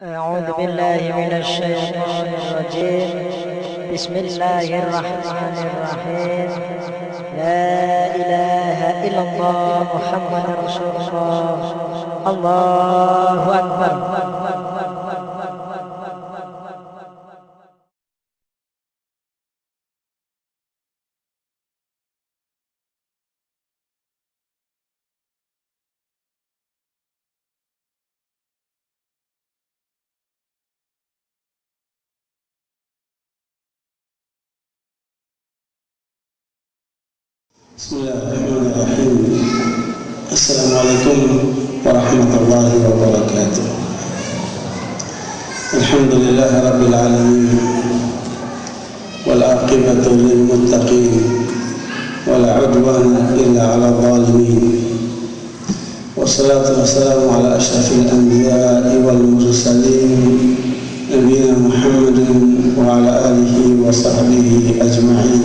أعوذ بالله من الشيطان الرجيم. بسم الله الرحمن الرحيم. لا إله إلا الله محمد رسول الله. الله أكبر. بسم الله الرحمن الرحيم. السلام عليكم ورحمة الله وبركاته. الحمد لله رب العالمين، والعاقبة للمتقين، ولا عدوان إلا على الظالمين، والصلاة والسلام على أشرف الأنبياء والمرسلين نبينا محمد وعلى آله وصحبه أجمعين.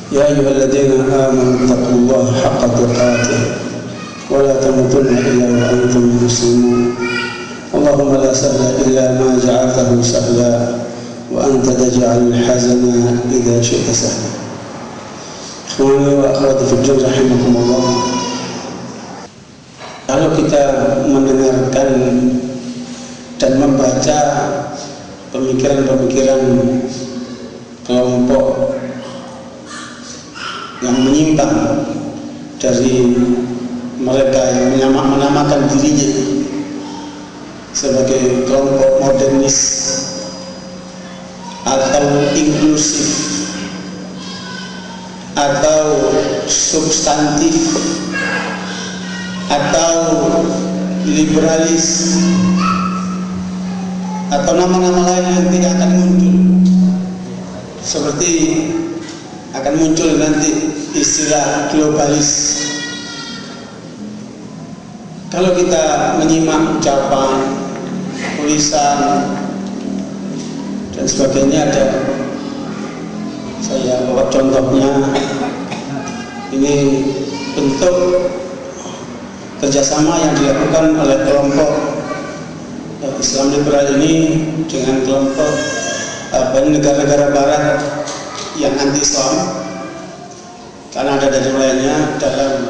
يا أيها الذين آمنوا اتقوا الله حق تقاته ولا تموتن إلا وأنتم مسلمون. اللهم لا سهل إلا ما جعلته سهلا وأنت تجعل الحزن إذا شئت سهلا. إخواني وأخواتي في الدين رحمكم الله. Kalau kita mendengarkan dan membaca pemikiran-pemikiran kelompok yang menyimpang dari mereka yang menamakan dirinya sebagai kelompok modernis atau inklusif atau substantif atau liberalis atau nama-nama lain yang tidak akan muncul, seperti akan muncul nanti istilah globalis. Kalau kita menyimak ucapan, tulisan dan sebagainya, ada saya bawa contohnya. Ini bentuk kerjasama yang dilakukan oleh kelompok Islam liberal ini dengan kelompok negara-negara Barat yang anti-Islam, karena ada dari mulainya dalam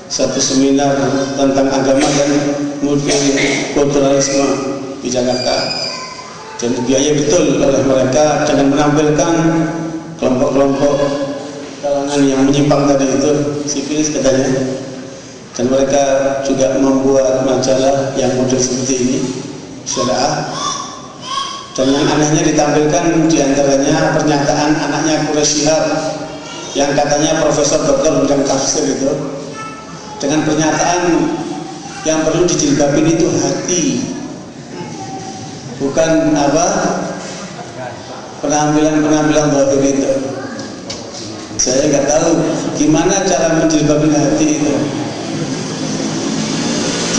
satu seminar tentang agama dan multikulturalisme di Jakarta, dan dibiayai betul oleh mereka dengan menampilkan kelompok-kelompok kalangan yang menyimpang tadi itu, sivilis katanya, dan mereka juga membuat majalah yang model seperti ini, Syariah. Dan yang anehnya ditampilkan diantaranya pernyataan anaknya Quraish Shihab yang katanya profesor doktor bidang tafsir itu, dengan pernyataan yang perlu dijilbabin itu hati, bukan penampilan zahir itu. Saya nggak tahu gimana cara menjilbabin hati itu.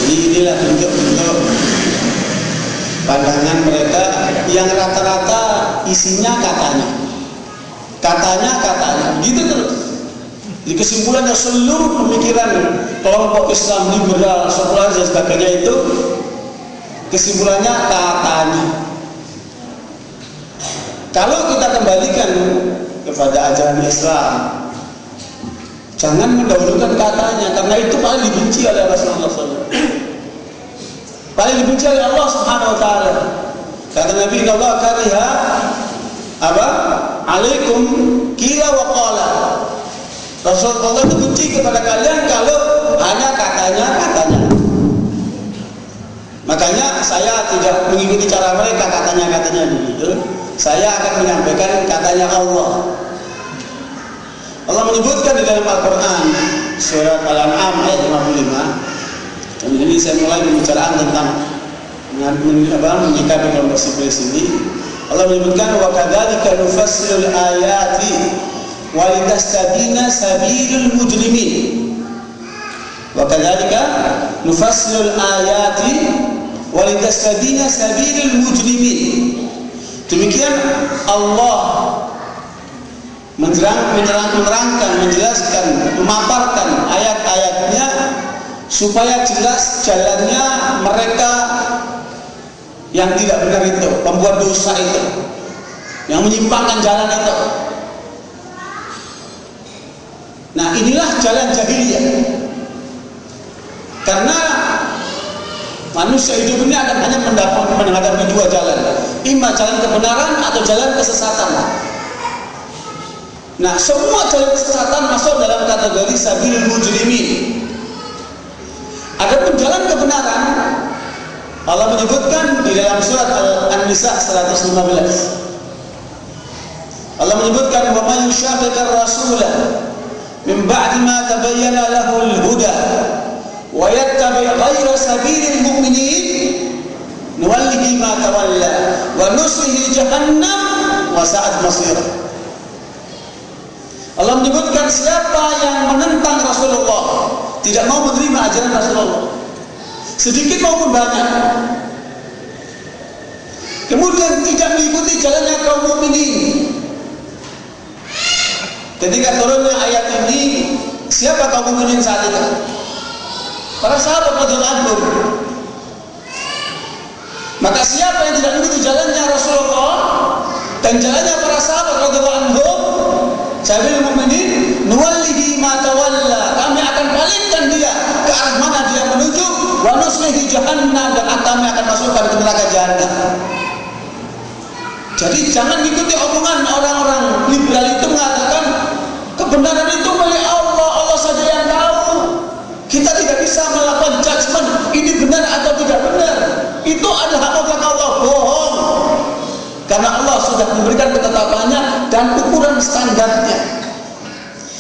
Jadi inilah bentuk-bentuk pandangan mereka yang rata-rata isinya katanya gitu terus. Di kesimpulannya seluruh pemikiran kelompok Islam liberal, sekuler dan sebagainya itu kesimpulannya katanya. Kalau kita kembalikan kepada ajaran Islam, jangan mendahulukan katanya, karena itu paling dibenci oleh Rasulullah SAW. Paling dibenci oleh Allah Subhanahu wa taala. Kata Nabi, "Allah kariha alaikum qila wa qala." Rasulullah itu benci kepada kalian kalau hanya katanya. Makanya saya tidak mengikuti cara mereka katanya begitu. Saya akan menyampaikan katanya Allah. Allah menyebutkan di dalam Al-Qur'an surat Al-An'am ayat 55. Dan ini saya mulai pembicaraan tentang menyikapi kelompok sivilis ini. Allah menyebutkan, wa kadzalika nufassilul ayati wa litastabina sabilul mujrimin. Wa kadzalika nufassilul ayati wa litastabina sabilul mujrimin. Demikian Allah menerangkan, menjelaskan, memaparkan ayat-ayatnya supaya jelas jalannya mereka yang tidak benar itu, pembuat dosa itu, yang menyimpangkan jalan itu. Nah, inilah jalan jahiliyah. Karena manusia hidup ini akan hanya menghadapi dua jalan, imma jalan kebenaran atau jalan kesesatan. Nah, semua jalan kesesatan masuk dalam kategori sabilul mujrimin. Adapun jalan kebenaran, Allah menyebutkan di dalam surat An-Nisa 115. Allah menyebutkan, "Wa may yushaqiqir rasula min ba'di ma tabayyana lahul huda wa yattabi' ghayra sabilil mu'minin nuwallihi ma tawalla wa nuslihi jahannam wa sa'at masir." Allah menyebutkan siapa yang menentang Rasulullah, tidak mau menerima ajaran Rasulullah, sedikit maupun banyak, kemudian tidak mengikuti jalannya kaum mukminin. Ketika turunnya ayat ini, siapa kaum mukminin saat itu? Para sahabat radhiyallahu anhum. Maka siapa yang tidak mengikuti jalannya Rasulullah dan jalannya para sahabat radhiyallahu anhum, sahabat mukminin, nuwallihi ma tawalla, kami akan palingkan dia ke arah mana dia menuju, wa nuslihi jahannam, dan kami akan masukkan ke neraka jahanam. Jadi jangan ikuti omongan orang-orang liberal itu mengatakan kebenaran itu milik Allah, Allah saja yang tahu. Kita tidak bisa melakukan judgement ini benar atau tidak benar. Itu adalah hak Allah, bohong. Karena Allah sudah memberikan ketetapannya dan ukuran standarnya.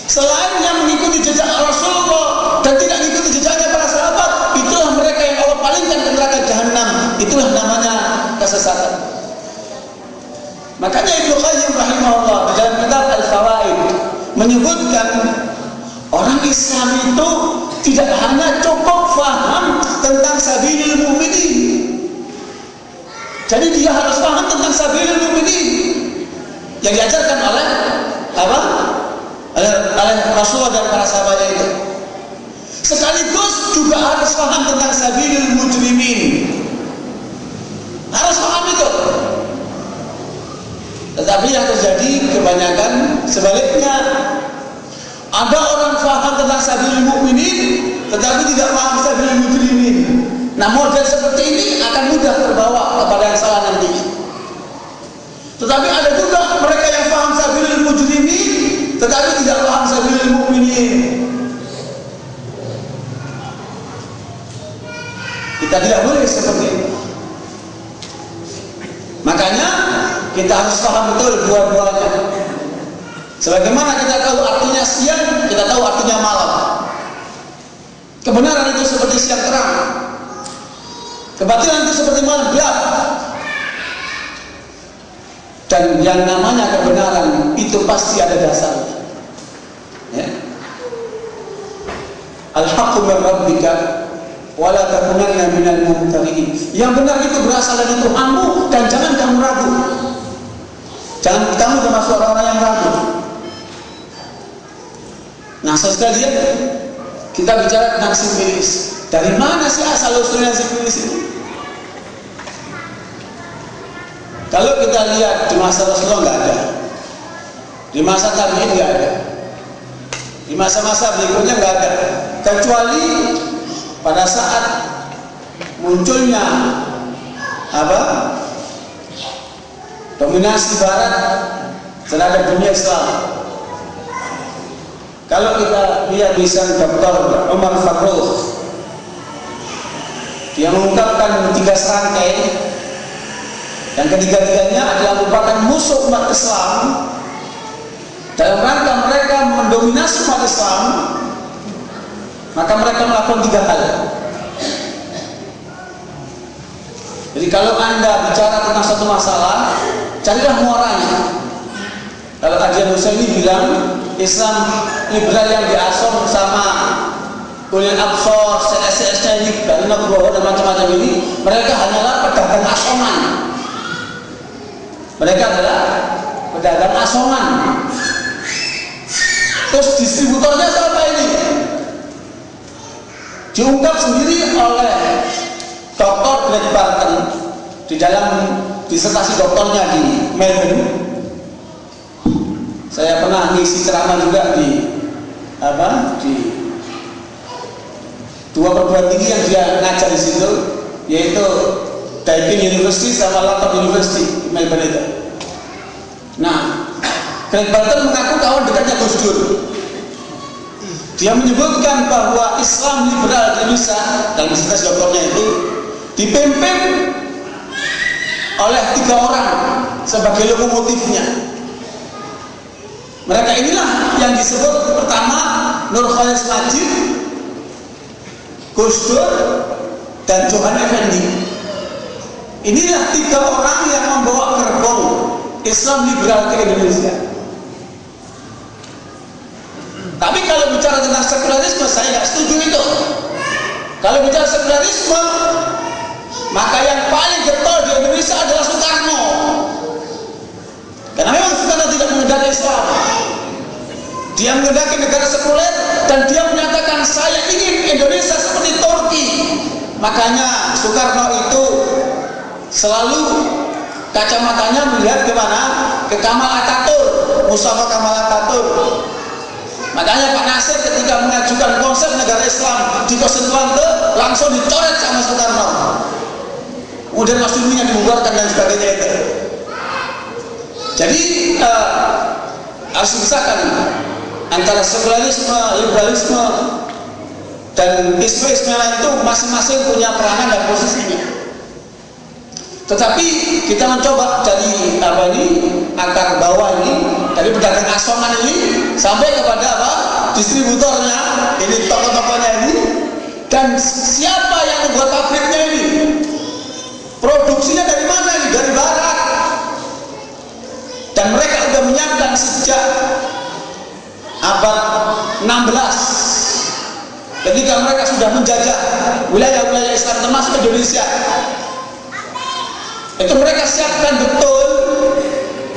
Selain yang mengikuti jejak Rasulullah dan tidak mengikuti jejaknya para sahabat, itulah mereka yang Allah palingkan ke neraka jahanam. Itulah namanya kesesatan. Makanya Ibnu Qayyim rahimahullah dalam kitab Al-Fawaid menyebutkan orang Islam itu tidak hanya cukup faham tentang sabilil mu'minin. Jadi dia harus paham tentang sabilil mu'minin yang diajarkan oleh apa? Oleh Rasulullah dan para sahabatnya itu. Sekaligus juga harus paham tentang sabilil mujrimin. Harus paham itu. Tetapi yang terjadi kebanyakan sebaliknya. Ada orang paham tentang sabilil mukminin tetapi tidak paham sabilil mujrimin. Nah, model seperti ini akan mudah terbawa kepada yang salah nantinya. Tetapi ada juga mereka yang paham sabilil mujrimin tetapi tidak paham sabilil mukminin. Kita tidak boleh seperti itu. Makanya kita harus paham betul dua-duanya. Sebagaimana kita tahu artinya siang, kita tahu artinya malam. Kebenaran itu seperti siang terang, kebatilan itu seperti malam gelap. Dan yang namanya kebenaran itu pasti ada dasarnya. Ya. Al-haqqu min rabbika wa la takunanna minal mumtariin. Yang benar itu berasal dari Tuhanmu dan jangan kamu ragu. Jangan kamu termasuk orang-orang yang ragu. Nah, sekalian kita bicara tentang sifilis. Dari mana sih asal usulnya sifilis itu? Kalau kita lihat di masa Rasulullah nggak ada, di masa tabi'in nggak ada, di masa-masa berikutnya nggak ada, kecuali pada saat munculnya apa? Dominasi Barat terhadap dunia Islam. Kalau kita lihat tulisan Dr. Umar Farruh, dia mengungkapkan 3 serangkai yang ketiga-tiganya adalah merupakan musuh umat Islam dalam rangka mereka mendominasi umat Islam. Maka mereka melakukan 3 hal. Jadi kalau Anda bicara tentang satu masalah, carilah muaranya. Kalau Adian Husaini bilang Islam liberal yang diasor sama Ulil Absor, CS-nya ini, Bani Nugroho dan macam-macam ini, mereka hanyalah pedagang asongan. Mereka adalah pedagang asongan. Terus distributornya siapa ini? Diungkap sendiri oleh Dr. Greg Barton di dalam disertasi doktornya di Melbourne. Saya pernah ngisi ceramah juga di dua perguruan tinggi yang dia ngajar di situ, yaitu Taiping University sama Latrobe University di Melbourne itu. Nah, Craig Barton mengaku kawan dekatnya Gus Dur. Dia menyebutkan bahwa Islam liberal di Indonesia dalam disertasi doktornya itu dipimpin oleh 3 orang sebagai lokomotifnya. Mereka inilah yang disebut pertama Nur Khalis Majid, Gus Dur, dan Johan Effendi. Inilah 3 orang yang membawa gerbong Islam liberal ke Indonesia. Tapi kalau bicara tentang sekularisme, saya nggak setuju itu. Kalau bicara sekularisme, maka yang paling getol di Indonesia adalah Soekarno. Karena memang Soekarno tidak mengendaki Islam. Dia mengendaki negara sekuler dan dia menyatakan saya ingin Indonesia seperti Turki. Makanya Soekarno itu selalu kacamatanya melihat kemana? Ke Kamal Ataturk, Mustafa Kamal Ataturk. Makanya Pak Nasir ketika mengajukan konsep negara Islam di Konstituante langsung dicoret sama Soekarno. Kemudian Mas Duminya dibubarkan dan sebagainya itu. Jadi harus dipisahkan antara sekularisme, liberalisme, dan isme-isme lain itu masing-masing punya peranan dan posisinya. Tetapi kita mencoba dari akar bawah ini, dari pedagang asongan ini sampai kepada distributornya, ini toko-tokonya ini, dan siapa yang membuat pabriknya ini, produksinya dari mana ini? Dari barat. Dan mereka sudah menyiapkan sejak abad 16 ketika mereka sudah menjajah wilayah-wilayah Islam termasuk Indonesia. Itu mereka siapkan betul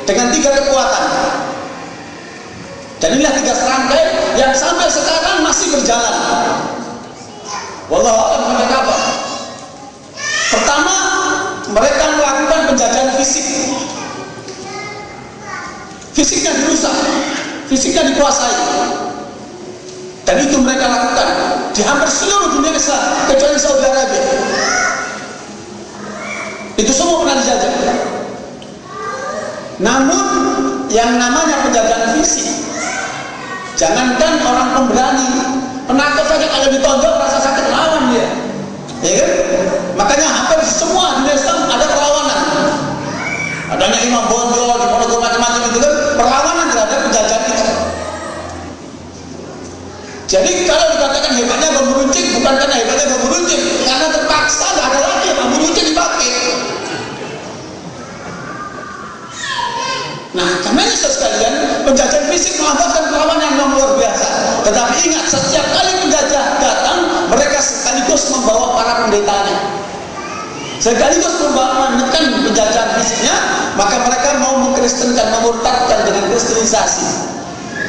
dengan 3 kekuatan. Dan inilah 3 serangkai yang sampai sekarang masih berjalan. Wallahu a'lam sampai kapan. Pertama, mereka melakukan penjajahan fisik. Fisiknya dirusak, fisiknya dikuasai. Dan itu mereka lakukan di hampir seluruh dunia Islam kecuali Saudi Arabia. Itu semua pernah dijajah. Namun yang namanya penjajahan fisik, jangankan orang pemberani, penakut saja kalau ditonjok rasa sakit lawan dia, ya kan? Makanya hampir semua dunia Islam ada perlawanan. Adanya Imam Bonjol, di Ponorogo macam-macam itu kan perlawanan terhadap penjajahan itu. Jadi kalau dikatakan hebatnya bambu runcing, bukan karena hebatnya bambu runcing, karena terpaksa nggak ada lagi bambu runcing dipakai. Nah, karena itu sekalian, penjajahan fisik melakukan perlawanan yang luar biasa. Tetapi ingat, setiap kali penjajah datang, mereka sekaligus membawa para pendetanya. Sekaligus menekan penjajahan fisiknya, maka mereka mau mengkristenkan, memurtadkan dengan kristenisasi.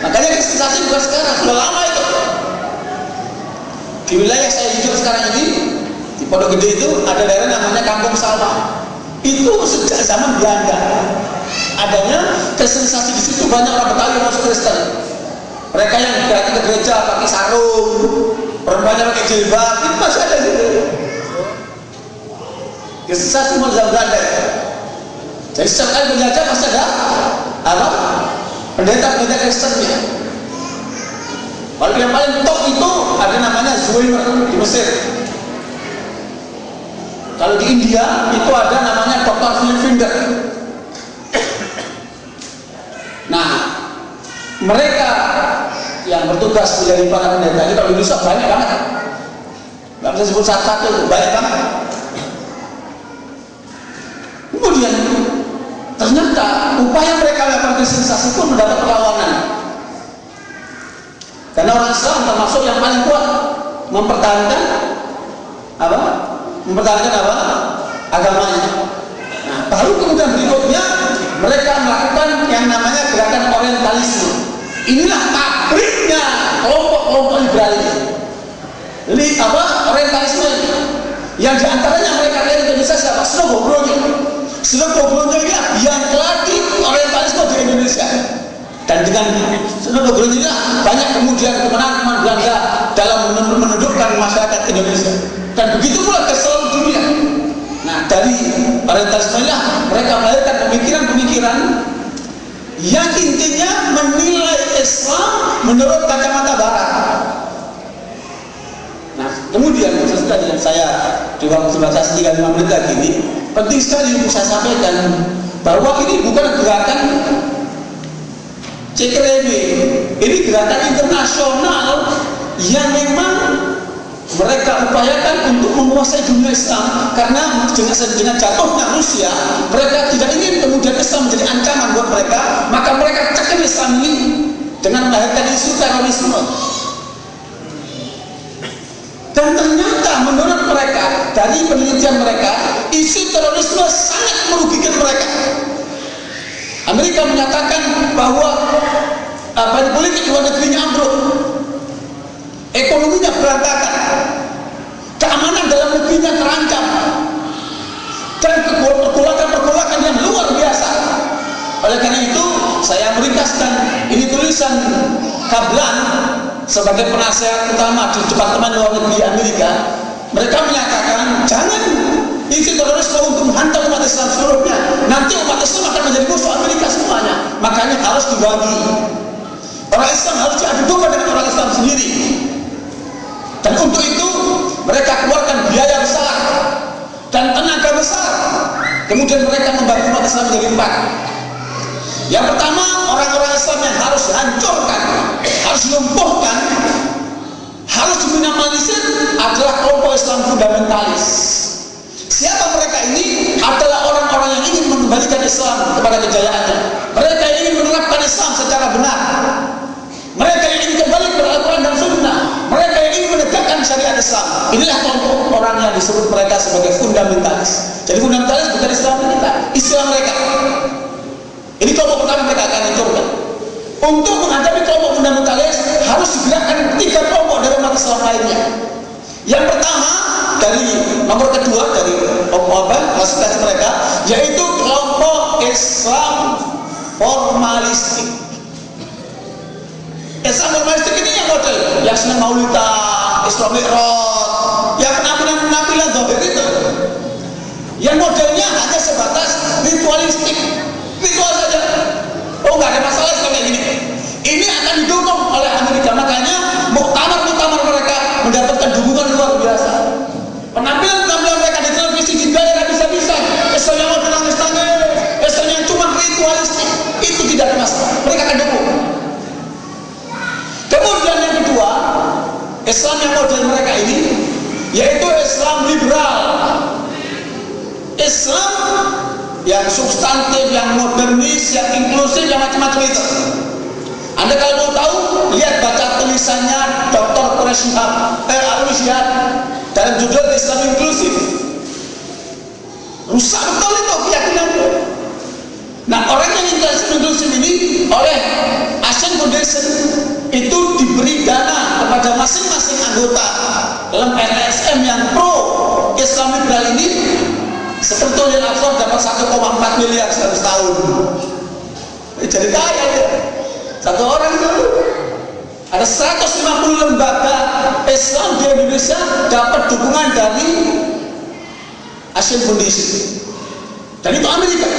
Makanya kristenisasi bukan sekarang, sudah lama itu. Di wilayah saya hidup sekarang ini, di Pondok Gede itu ada daerah namanya Kampung Sawah. Itu sejak zaman Belanda. Adanya kristenisasi di situ, banyak orang Betawi yang masuk Kristen. Mereka yang datang ke gereja pakai sarung, perempuannya pakai jilbab, itu masih ada di situ. Kristenisasi mulai zaman Belanda. Jadi setiap kali penjajah pasti ada pendeta-pendeta Kristennya. Kalau yang paling top itu ada namanya Zuhair di Mesir. Kalau di India itu ada namanya Dr. Philip Finder. Nah, mereka yang bertugas menjadi para pendeta itu kalau di Indonesia banyak banget. Nggak bisa sebut satu-satu itu, banyak banget. Kemudian ternyata upaya mereka melakukan kristenisasi pun mendapat perlawanan. Karena orang Islam termasuk yang paling kuat mempertahankan agamanya. Nah, baru kemudian berikutnya mereka melakukan yang namanya gerakan orientalisme. Inilah pabriknya kelompok-kelompok liberal ini. Orientalisme ini. Yang diantaranya mereka dari Indonesia siapa? Soekarno. dengan slogan inilah banyak kemudian kemenangan Belanda dalam menundukkan masyarakat Indonesia. Dan begitu pula ke seluruh dunia. Nah, dari orientalisme inilah mereka melahirkan pemikiran-pemikiran yang intinya menilai Islam menurut kacamata Barat. Nah, kemudian setelah yang saya di waktu sebatas 3-5 menit lagi ini, penting sekali untuk saya sampaikan bahwa ini bukan gerakan CKRB, ini gerakan internasional yang memang mereka upayakan untuk menguasai dunia Islam, karena dengan jatuhnya Rusia, mereka tidak ingin kemudian Islam menjadi ancaman buat mereka, maka mereka cekal Islam ini dengan melahirkan isu terorisme. Dan ternyata menurut mereka, dari penelitian mereka, isu terorisme sangat merugikan mereka. Amerika menyatakan bahwa politik luar negerinya ambruk, ekonominya berantakan, keamanan dalam negerinya terancam, dan pergolakan yang luar biasa. Oleh karena itu, saya meringkaskan, ini tulisan Kaplan sebagai penasehat utama di Departemen Luar Negeri Amerika. Mereka menyatakan jangan isi terorisme untuk menghantam umat Islam seluruhnya, nanti umat Islam akan menjadi musuh Amerika semuanya. Makanya harus dibagi, orang Islam harus diadu domba dengan orang Islam sendiri. Dan untuk itu mereka keluarkan biaya besar dan tenaga besar. Kemudian mereka membagi umat Islam menjadi 4. Yang pertama, orang-orang Islam yang harus dihancurkan, harus dilumpuhkan, harus diminimalisir adalah kelompok Islam fundamentalis. Siapa mereka ini? Adalah orang-orang yang ingin mengembalikan Islam kepada kejayaannya. Mereka yang ingin menerapkan Islam secara benar. Mereka yang ingin kembali kepada Al-Quran dan Sunnah. Mereka yang ingin menegakkan syariat Islam. Inilah kelompok orang yang disebut mereka sebagai fundamentalis. Jadi fundamentalis bukan Islam kita, istilah mereka. Ini kelompok pertama mereka akan hancurkan. Untuk menghadapi kelompok fundamentalis harus digerakkan 3 kelompok dari umat Islam lainnya. Yang pertama, dari nomor kedua dari fasilitas mereka, yaitu kelompok Islam formalistik. Islam formalistik ini yang model yang senang maulidah, Isra Mi'raj, yang penampilan zahir itu, yang modelnya hanya sebatas ritualistik, ritual saja. Oh, nggak ada masalah Islam kayak gini. Ini akan didukung oleh Amerika, makanya muktamar mereka mendapatkan dukungan luar biasa. Penampilan mereka di televisi dibayar habis-habisan. Islam yang mau nangis-nangis, Islam yang cuma ritualistik, itu tidak ada masalah. Mereka akan dukung. Kemudian yang kedua, Islam yang model mereka ini, yaitu Islam liberal. Islam yang substantif, yang modernis, yang inklusif, yang macam-macam itu. Anda kalau mau tahu, lihat baca tulisannya Dr. Quraish Al-Rusyad dalam judul Islam inklusif. Rusak betul itu keyakinan. Nah, orang yang inklusif ini oleh Asian Foundation itu diberi dana kepada masing-masing anggota dalam LSM yang pro Islam liberal ini. Seperti yang Oxford dapat 1,4 miliar setahun. Jadi kaya dia. Satu orang itu ada 150 lembaga Islam di Indonesia dapat dukungan dari Asian Foundation. Dan itu Amerika.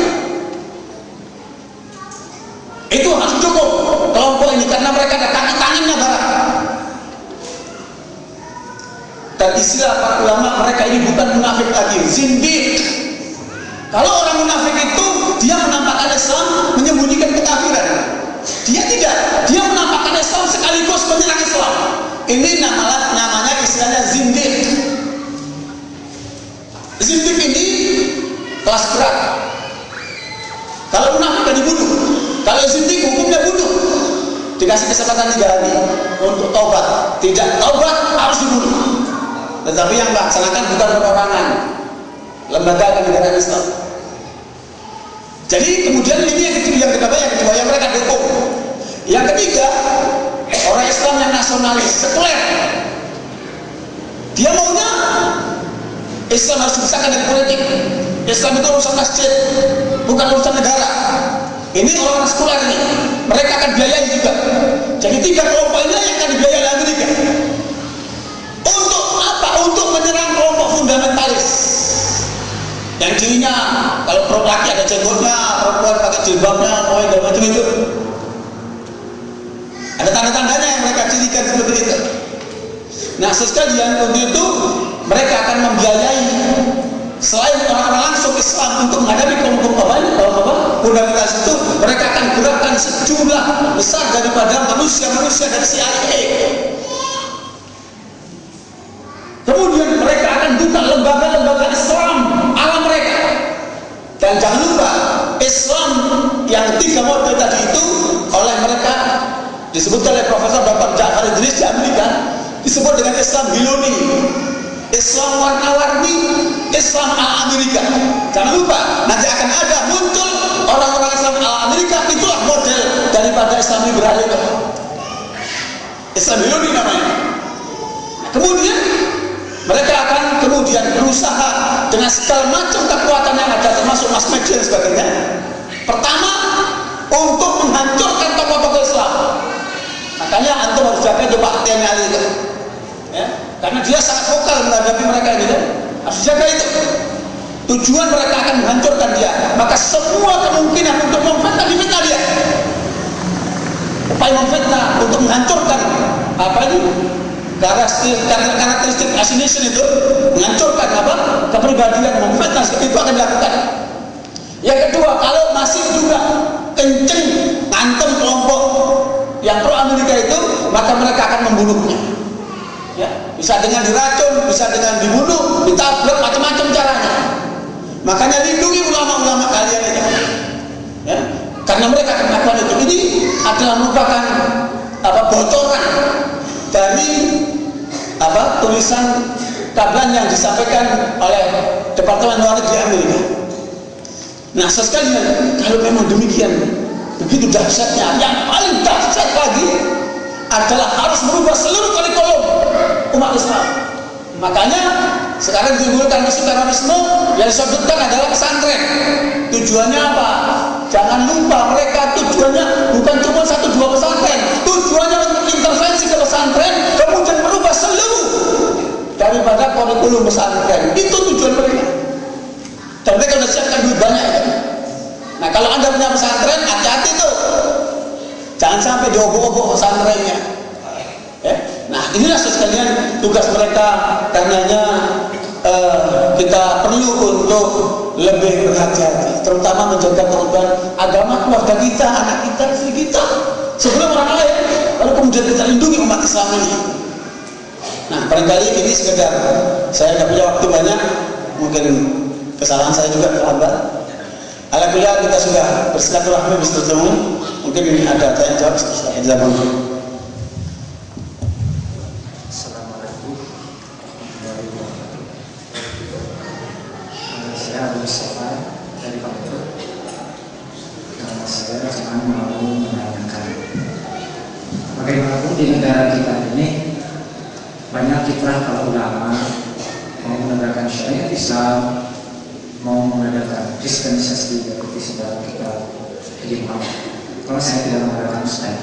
Itu harus dukung kelompok ini karena mereka ada kaki tangannya Barat. Dan istilah para ulama, mereka ini bukan munafik lagi, zindiq. Kalau orang munafik itu dia menampakkan Islam menyembunyikan kekafiran. Dia tidak, dia menampakkan Islam sekaligus menyerang Islam. Ini namanya istilahnya zindiq. Zindiq ini kelas berat. Kalau munafik kan dibunuh. Kalau zindiq hukumnya bunuh. Dikasih kesempatan 3 hari untuk taubat. Tidak taubat harus dibunuh. Tetapi yang melaksanakan bukan perorangan, lembaga kenegaraan Islam. Jadi kemudian ini yang kedua yang mereka dukung. Yang ketiga, orang Islam yang nasionalis, sekuler. Dia maunya Islam harus dipisahkan dari politik. Islam itu urusan masjid, bukan urusan negara. Ini orang sekuler ini, mereka akan biayai juga. Jadi 3 kelompok ini yang akan dibiayai oleh Amerika. Untuk apa? Untuk menyerang kelompok fundamentalis. Yang cirinya kalau laki ada jenggotnya, perempuan pakai jilbabnya, pokoknya macam itu. Ada tanda-tandanya yang mereka cirikan seperti itu. Nah, sekalian untuk itu mereka akan membiayai selain orang-orang langsung Islam untuk menghadapi kelompok fundamentalis itu, mereka akan gerakkan sejumlah besar daripada manusia-manusia dari CIA. Kemudian mereka akan buka lembaga-lembaga Islam ala mereka. Dan jangan lupa, Islam yang 3 model tadi itu oleh mereka disebutkan oleh Profesor Dr. Ja'far Idris di Amerika, disebut dengan Islam Hiloni, Islam warna-warni, Islam ala Amerika. Jangan lupa, nanti akan ada muncul orang-orang Islam ala Amerika, itulah model daripada Islam liberal itu. Islam Hiloni namanya. Kemudian mereka akan berusaha dengan segala macam kekuatan yang ada, termasuk mass media dan sebagainya. Pertama, untuk menghancurkan tokoh-tokoh Islam. Makanya antum harus jaga itu Pak Tiani Ali itu, ya, karena dia sangat vokal menghadapi mereka ini, kan? Harus jaga itu. Tujuan mereka akan menghancurkan dia. Maka semua kemungkinan untuk memfitnah dia. Upaya memfitnah untuk menghancurkan apa itu? Karakteristik assassination itu, menghancurkan apa? Kepribadian, memfitnah seperti itu akan dilakukan. Yang kedua, kalau masih juga kenceng ngantem kelompok yang pro Amerika itu, maka mereka akan membunuhnya. Ya, bisa dengan diracun, bisa dengan dibunuh, ditabrak, macam-macam caranya. Makanya lindungi ulama-ulama kalian itu, ya, karena mereka akan melakukan itu. Ini adalah merupakan bocoran dari tulisan kabar yang disampaikan oleh Departemen Luar Negeri Amerika. Nah, sekalian, kalau memang demikian, begitu dahsyatnya, yang paling dahsyat lagi adalah harus merubah seluruh kurikulum umat Islam. Makanya sekarang ditimbulkan isu terorisme yang disebutkan adalah pesantren. Tujuannya apa? Jangan lupa, mereka tujuannya bukan cuma 1-2 pesantren. Tujuannya untuk intervensi ke pesantren, kemudian merubah seluruh daripada kurikulum pesantren. Itu tujuan mereka. Dan mereka sudah siapkan duit banyak itu. Nah, kalau Anda punya pesantren, hati-hati tuh, jangan sampai diobok-obok pesantrennya. Ya? Nah, inilah sekalian tugas mereka. Karenanya kita perlu untuk lebih berhati-hati, terutama menjaga korban agama keluarga kita, anak kita, istri kita, sebelum orang lain. Lalu kemudian kita lindungi umat Islam ini. Nah, barangkali ini sekedar, saya tidak punya waktu banyak, mungkin kesalahan saya juga terlambat. Alhamdulillah kita sudah bersilaturahmi, bertemu. Mungkin ini ada tanya jawab setelah zaman. Assalamualaikum warahmatullahi wabarakatuh. Saya Abu Mustafa dari Papua. Saya cuma mau menanyakan, bagaimanapun di negara kita ini banyak kiprah para ulama mau menegakkan syariat Islam, mau mengadakan kristenisasi seperti saudara kita Haji Muhammad. Kalau saya tidak mengadakan Ustaz,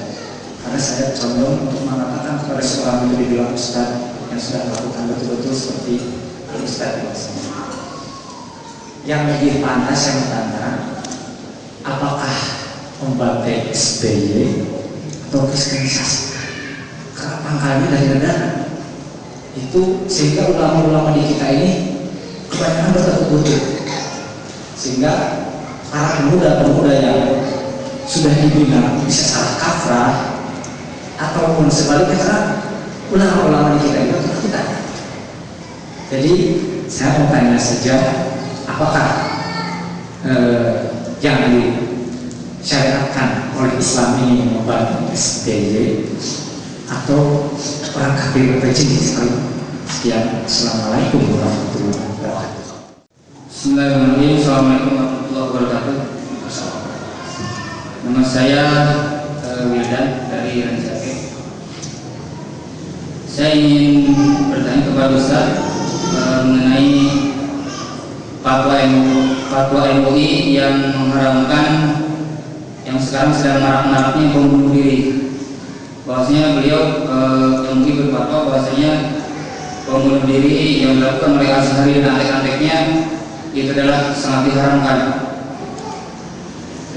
karena saya condong untuk mengatakan kepada seorang itu dibilang Ustaz yang sudah melakukan betul-betul seperti Ustaz biasanya. Yang lebih panas yang bertanya, apakah membantai SBY atau kristenisasi? Karena pangkalnya dari negara itu, sehingga ulama-ulama di kita ini kebanyakan bertekuk-lutut, sehingga para pemuda-pemuda yang sudah dibina bisa salah kaprah, ataupun sebaliknya karena ulama-ulama di kita itu ketakutan. Jadi saya mau tanya saja, apakah yang disyariatkan oleh Islam ini membantu SBY atau orang kafir rejim sekali? Sekian, assalamualaikum warahmatullahi wabarakatuh. Bismillahirrahmanirrahim. Assalamualaikum warahmatullahi wabarakatuh. Nama saya Wildan dari Ranjake. Saya ingin bertanya kepada Ustaz mengenai fatwa MUI yang mengharamkan yang sekarang sedang marak-maraknya bom bunuh diri. Bahwasanya beliau mungkin berfatwa bahwasanya bom bunuh diri yang dilakukan oleh Azhari dan antek-anteknya itu adalah sangat diharamkan.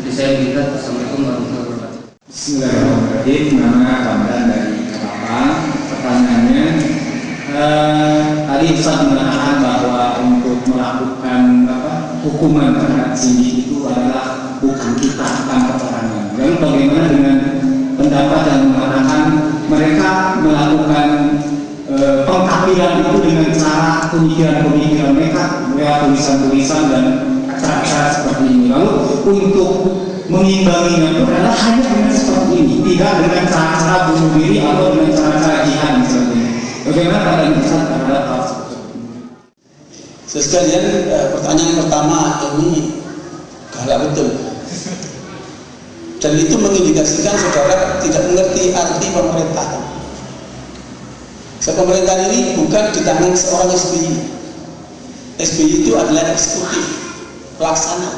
Jadi saya minta Assalamualaikum warahmatullahi wabarakatuh. Bismillahirrahmanirrahim. Nama Ramadan dari Kelapa. Pertanyaannya, tadi Ustaz menerangkan bahwa untuk melakukan hukuman terhadap sindik itu adalah bukan kita, bukan peperangan. Lalu bagaimana dengan pendapat yang mengatakan mereka melakukan pengkapiran itu dengan cara pemikiran-pemikiran mereka, lewat tulisan-tulisan dan cara-cara seperti ini. Lalu untuk mengimbanginya itu adalah hanya dengan seperti ini, tidak dengan cara-cara bunuh diri atau dengan cara-cara jihad misalnya. Bagaimana pandangan Ustaz terhadap hal seperti ini? Sekalian, pertanyaan pertama ini galak betul. Dan itu mengindikasikan saudara tidak mengerti arti pemerintahan. Pemerintahan ini bukan di tangan seorang SBY. SBY itu adalah eksekutif, pelaksana.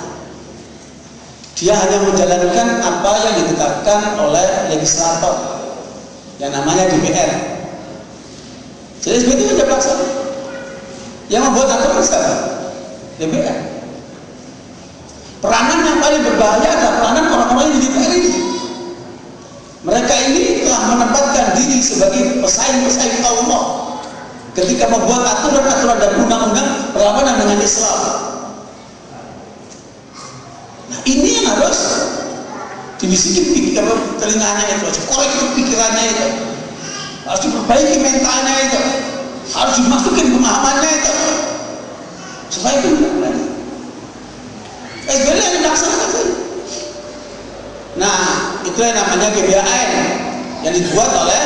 Dia hanya menjalankan apa yang ditetapkan oleh legislator yang namanya DPR. Jadi SBY itu hanya pelaksana. Yang membuat aturan siapa? DPR. Peranan yang paling berbahaya adalah peranan orang-orang yang di DPR ini. Mereka ini telah menempatkan diri sebagai pesaing-pesaing Allah ketika membuat aturan-aturan dan undang-undang berlawanan dengan Islam. Nah, ini yang harus dibisikin telinganya itu, harus korek pikirannya itu, harus diperbaiki mentalnya itu, harus dimasukin pemahamannya itu, supaya itu benar. SBY yang dilaksanakan saja. Nah, itu yang namanya GBHN yang dibuat oleh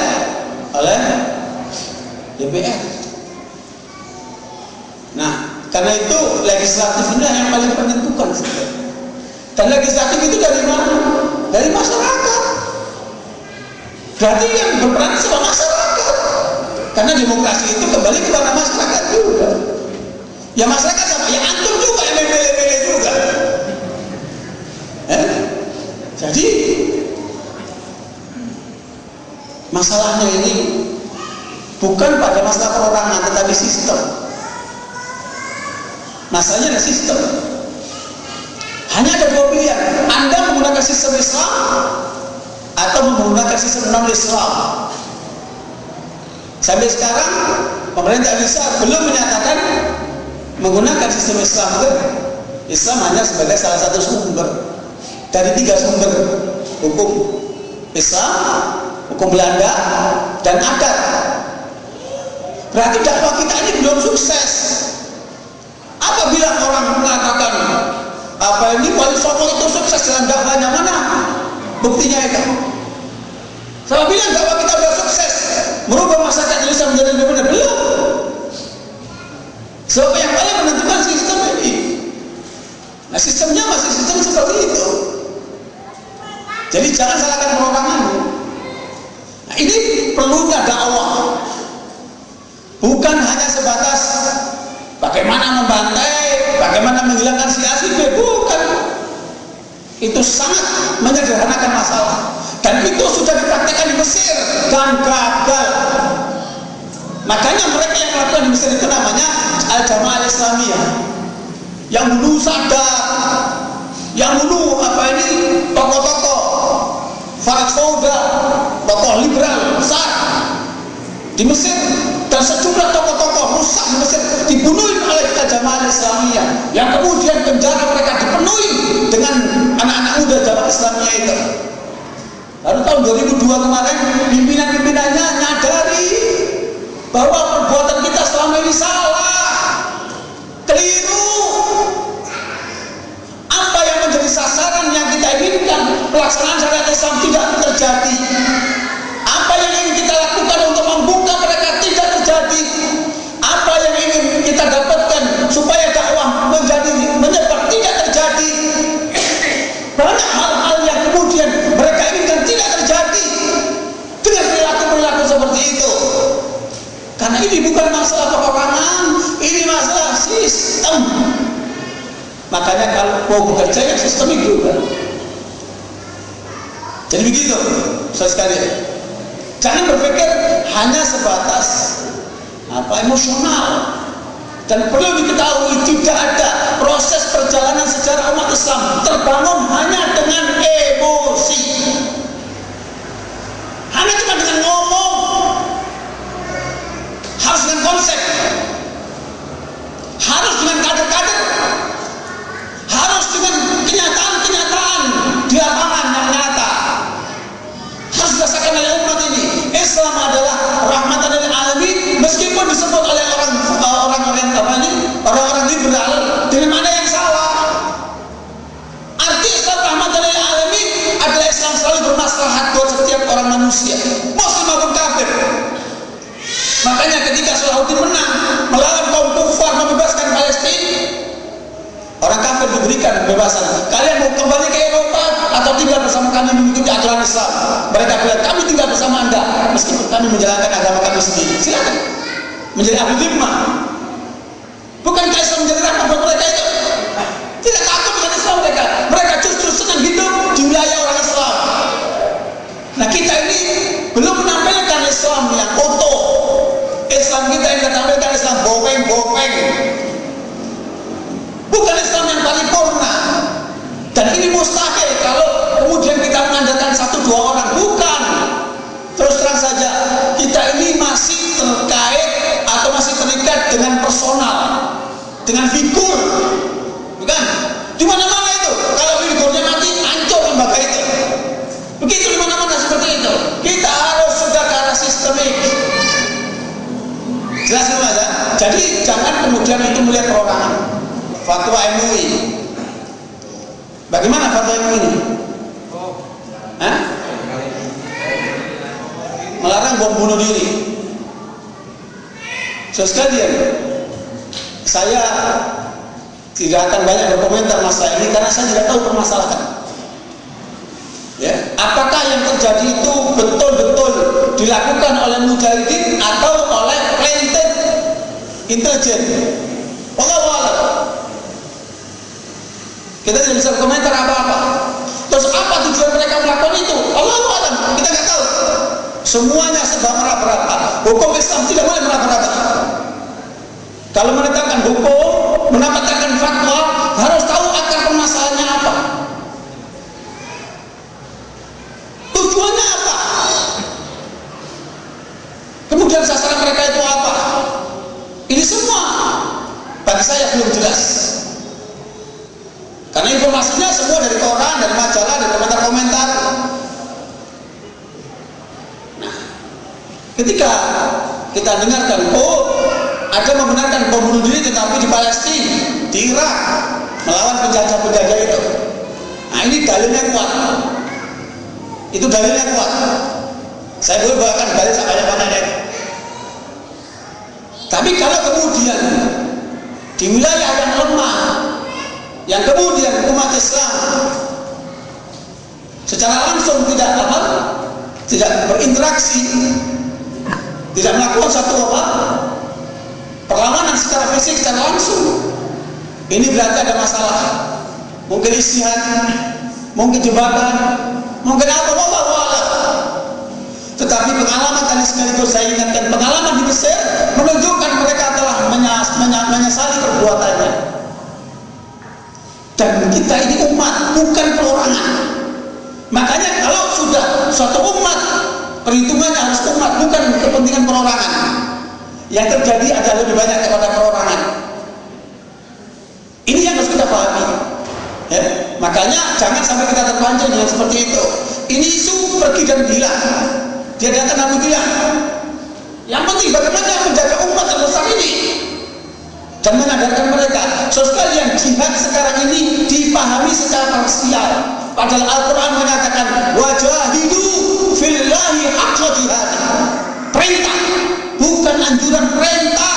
DPR. Nah, karena itu legislatif ini yang paling menentukan. Dan legislatif itu dari mana? Dari masyarakat. Berarti yang berperan sama masyarakat. Karena demokrasi itu kembali kepada masyarakat juga. Ya masyarakat sama, ya antum juga yang memilih-milih juga. Jadi masalahnya ini bukan pada masalah perorangan tetapi sistem. Masalahnya ada sistem. Hanya ada dua pilihan. Anda menggunakan sistem Islam atau menggunakan sistem non-Islam. Sampai sekarang pemerintah Indonesia belum menyatakan menggunakan sistem Islam itu. Islam hanya sebagai salah satu sumber dari 3 sumber hukum Islam, hukum Belanda, dan adat. Berarti dakwah kita ini belum sukses. Apabila orang mengatakan apa ini Wali Songo itu sukses dalam dakwahnya, mana buktinya itu? Saya bilang dakwah kita sudah sukses merubah masyarakat Indonesia menjadi lebih benar, belum. Sebab yang paling menentukan sistem ini. Nah, sistemnya masih sistem seperti itu. Jadi jangan salahkan perorangan. Nah, ini perlunya dakwah. Bukan hanya sebatas bagaimana membantai, bagaimana menghilangkan si A si B, bukan. Itu sangat menyederhanakan masalah. Dan itu sudah dipraktikkan di Mesir dan gagal. Makanya mereka yang melakukan di Mesir itu namanya Al-Jamaah Al-Islamiyah. Yang dulu sadar, yang dulu tokoh-tokoh Farad Fauda, tokoh liberal besar di Mesir, dan sejumlah tokoh-tokoh rusak di Mesir dibunuh oleh Al-Jamaah Al-Islamiyah, yang kemudian penjara mereka dipenuhi dengan anak-anak muda Jamaah Islamiyah itu. Lalu tahun 2002 kemarin pimpinan-pimpinannya nyadari bahwa perbuatan kita selama ini salah, keliru. Apa yang menjadi sasaran yang kita inginkan, pelaksanaan syariat Islam tidak terjadi. Apa yang ingin kita lakukan untuk membuka mereka tidak terjadi. Apa yang ingin kita dapatkan supaya dakwah menyebar tidak terjadi. Banyak hal-hal yang kemudian mereka inginkan tidak terjadi dengan perilaku-perilaku seperti itu. Karena ini bukan masalah peperangan, ini masalah sistem. Makanya kalau mau bekerja ya sistemik juga. Jadi begitu, saudara sekalian. Jangan berpikir hanya sebatas emosional. Dan perlu diketahui tidak ada proses perjalanan sejarah umat Islam terbangun hanya dengan emosi, hanya cuma dengan ngomong, harus dengan konsep, harus dengan kader-kader, harus dengan kenyataan-kenyataan di lapangan yang nyata, harus dirasakan oleh umat ini. Islam adalah rahmatan lil alamin, meskipun disebut oleh orang-orang liberal dengan mana yang salah. Arti Islam rahmatan lil alamin adalah Islam selalu bermaslahat buat setiap orang manusia, muslim maupun kafir. Makanya ketika Salahuddin menang melawan kaum kufar membebaskan Palestina, orang kafir diberikan kebebasan. Kalian mau kembali ke Eropa atau tinggal bersama kami mengikuti aturan Islam? Mereka bilang, kami tinggal bersama Anda meskipun kami menjalankan agama kami sendiri. Silakan menjadi ahli dhimma. Bukankah Islam menjadi rahmat buat mereka itu? Tidak takut dengan Islam mereka. Mereka justru senang hidup di wilayah orang Islam. Nah, kita ini belum menampilkan Islam yang utuh. Islam kita yang kita tampilkan Islam bopeng-bopeng, bukan Islam yang paripurna. Dan ini mustahil kalau kemudian kita mengandalkan 1-2 orang. Bukan. Terus terang saja, kita ini masih terkait atau masih terikat dengan personal, dengan figur, bukan? Di mana-mana itu, kalau figurnya mati, hancur lembaga itu. Begitu di mana-mana seperti itu. Kita harus sudah ke arah sistemik. Jelas semua ya? Jadi jangan kemudian itu melihat perorangan. Fatwa MUI. Bagaimana fatwa MUI ini? Melarang bom bunuh diri. Sekalian, saya tidak akan banyak berkomentar masalah ini karena saya tidak tahu permasalahan. Ya, apakah yang terjadi itu betul-betul dilakukan oleh mujahidin atau oleh planted intelijen? Wallahu a'lam. Kita tidak bisa berkomentar apa-apa. Terus apa tujuan mereka melakukan itu? Wallahu a'lam. Kita nggak tahu. Semuanya sedang meraba-raba. Hukum Islam tidak boleh meraba-raba. Kalau menetapkan hukum, menetapkan fatwa, harus tahu akar permasalahannya apa. Tujuannya apa? Kemudian sasaran mereka itu apa? Ini semua bagi saya belum jelas. Karena informasinya semua dari koran, dari majalah, dari komentar-komentar. Nah, ketika kita dengarkan, ada membenarkan bom bunuh diri tetapi di Palestina, di Irak, melawan penjajah-penjajah itu. Nah, ini dalilnya kuat. Itu dalilnya kuat. Saya boleh bawakan dalil sebanyak-banyaknya. Tapi kalau kemudian di wilayah yang lemah, yang kemudian umat Islam secara langsung tidak berinteraksi, tidak melakukan satu perlawanan secara fisik, secara langsung, ini berarti ada masalah. Mungkin ijtihad, mungkin jebakan, mungkin apa, wallahu a'lam. Tetapi pengalaman tadi sekaligus saya ingatkan, pengalaman di Mesir menunjukkan mereka telah menyesali perbuatannya. Dan kita ini umat, bukan perorangan. Makanya kalau sudah suatu umat, perhitungannya harus umat, bukan kepentingan perorangan. Yang terjadi adalah lebih banyak kepada perorangan. Ini yang harus kita pahami. Ya, makanya jangan sampai kita terpancing dengan seperti itu. Ini isu pergi dan hilang. Dia datang dan hilang. Yang penting bagaimana menjaga umat yang besar ini dan mengadarkan mereka. Sekalian, jihad sekarang ini dipahami secara parsial. Padahal Al-Quran menyatakan wajahidu fillahi haqqa jihad. Perintah, bukan anjuran, perintah.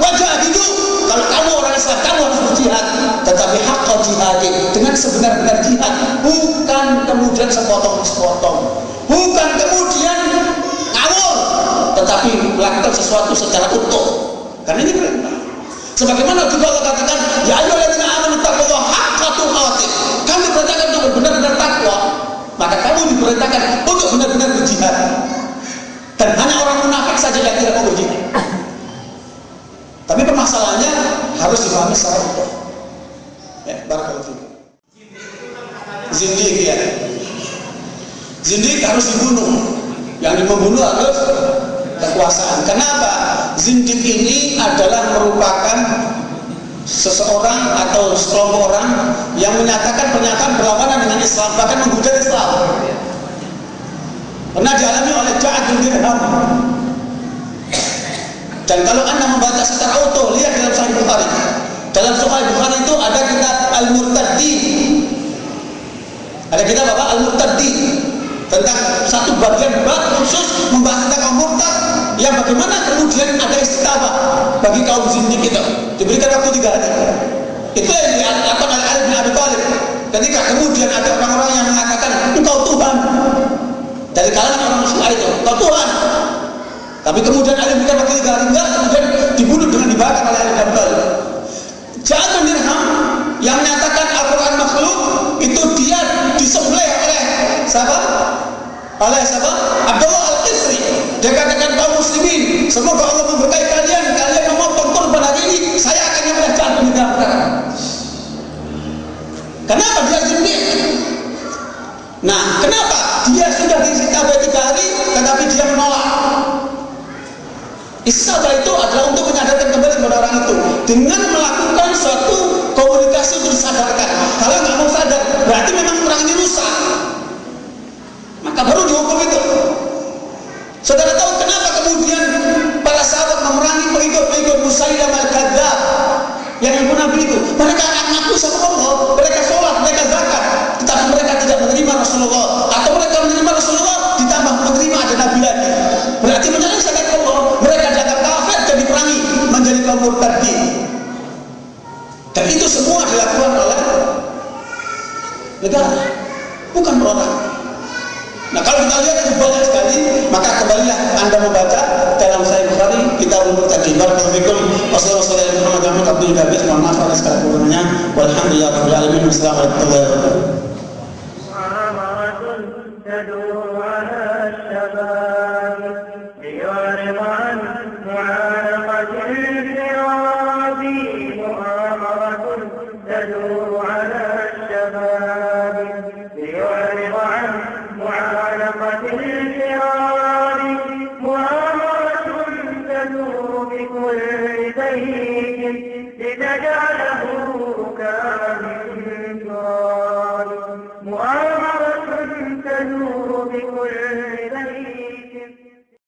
Wajahidu, kalau kamu orang Islam, kamu harus berjihad, tetapi haqqa jihad, dengan sebenar-benar jihad, bukan kemudian sepotong-sepotong, bukan kemudian ngawur, tetapi melakukan sesuatu secara utuh. Karena ini perintah. Sebagaimana juga Allah katakan, ya ayyuhalladzina amanu taqullaha haqqa tuqatih. Kamu perintahkan untuk benar-benar takwa, maka kamu diperintahkan untuk benar-benar berjihad. Dan hanya orang munafik saja yang tidak mau berjihad. Tapi permasalahannya harus dipahami secara utuh. Ya, barakallahu fikum. Zindik ya. Zindik harus dibunuh. Yang membunuh harus kekuasaan. Kenapa? Zindik ini adalah merupakan seseorang atau sekelompok orang yang menyatakan pernyataan berlawanan dengan Islam, bahkan menghujat Islam. Pernah dialami oleh Ja'ad bin Dirham. Dan kalau Anda membaca secara utuh, lihat dalam Sahih Bukhari. Dalam Sahih Bukhari itu ada kitab Al-Murtaddi. Ada kitab apa? Al-Murtaddi. Tentang satu bagian bab khusus membahas tentang kaum murtad, yang bagaimana kemudian ada istiqamah bagi kaum zindik itu. Diberikan waktu 3 hari. Itu yang dilakukan oleh Ali bin Abi Thalib. Ketika kemudian ada orang-orang yang mengatakan engkau Tuhan dari kalangan orang Syiah itu, engkau Tuhan. Tapi kemudian Ali berikan waktu 3 hari, enggak, kemudian dibunuh dengan dibakar oleh Ali bin Abi Thalib. Ja'ad bin Dirham yang menyatakan Al-Quran makhluk itu dia disembelih oleh siapa? Oleh siapa? Abdullah Al-Qisri. Dia katakan kaum muslimin, semoga Allah memberkahi kalian. Kalian memotong korban hari ini, saya akan menyembelih Ja'ad bin Dirham. Kenapa dia zindik? Nah, kenapa dia sudah diistiqabah 3 hari, tetapi dia menolak? Istiqabah itu adalah untuk menyadarkan kembali kepada orang itu dengan melakukan suatu komunikasi untuk disadarkan. Kalau nggak mau sadar, berarti memang orang ini rusak. Maka baru dihukum itu. Saudara tahu kenapa kemudian para sahabat memerangi pengikut-pengikut Musailamah al-Kadzdzab yang mengaku Nabi itu? Mereka mengaku sama Allah, mereka sholat, mereka zakat, tetapi mereka tidak menerima Rasulullah. Atau mereka menerima Rasulullah ditambah menerima ada Nabi lagi. Berarti menyalahkan Allah. Mereka dianggap kafir dan diperangi menjadi kaum murtadin. Dan itu semua dilakukan oleh negara, bukan orang. Nah, kalau kita lihat itu banyak sekali, maka kembalilah Anda membaca dalam Sahih Bukhari Kitabul Murtadin. Barakallahu fikum. Wassalamualaikum warahmatullahi wabarakatuh. Mohon maaf atas segala kekurangannya. Walhamdulillahirabbil alamin. Wassalamualaikum warahmatullahi wabarakatuh. لتجعله ركاما من تراب مؤامرة تدور بكل بيت